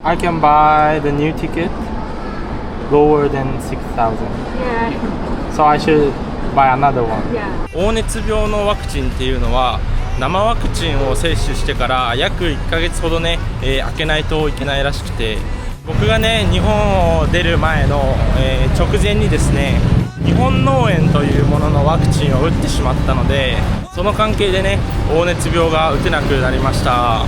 I can buy the new ticket lower than 6,000. Yeah. So I should buy another one. Yeah. 黄熱病のワクチンっていうのは生ワクチンを接種してから約1ヶ月ほどね、開けないといけないらしくて、僕がね日本を出る前の、直前にですね日本脳炎というもののワクチンを打ってしまったので、その関係でね黄熱病が打てなくなりました。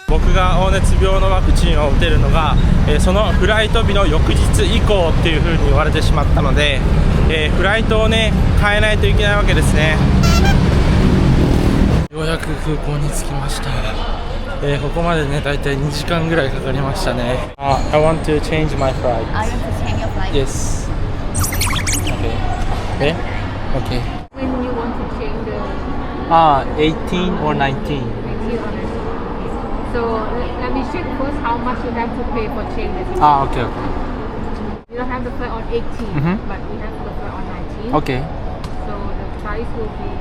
僕が黄熱病のワクチンを打てるのが、そのフライト日の翌日以降っていう風に言われてしまったので、フライトをね変えないといけないわけですね。ようやく空港に着きました。ここまでねだいたい2時間ぐらいかかりましたね。I want to change my flight. I want to change your flight. Yes. Okay. Okay. Okay. When you want to change the 18 or 19. So let me check first how much you have to pay for change the ticket. Okay, okay. You don't have the flight on 18, but we have the flight on 19. Okay. So the price will be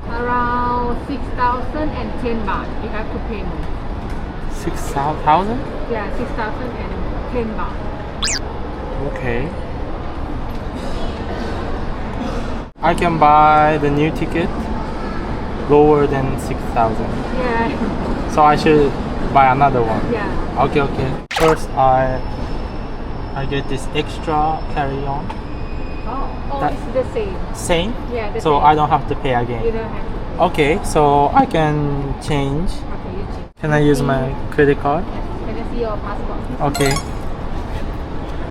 around 6,010 baht. You have to pay more. 6,000? Yeah, 6,010 baht. Okay. I can buy the new ticket lower than 6,000. Yeah. So I should buy another one. Yeah. Okay, okay. First I get this extra carry-on. Oh, That- it's the same. Same? Yeah, the So same. I don't have to pay You again. don't have to. Okay, so I can change. Okay, you change. Can I use my credit card? Can I see your passport? Okay.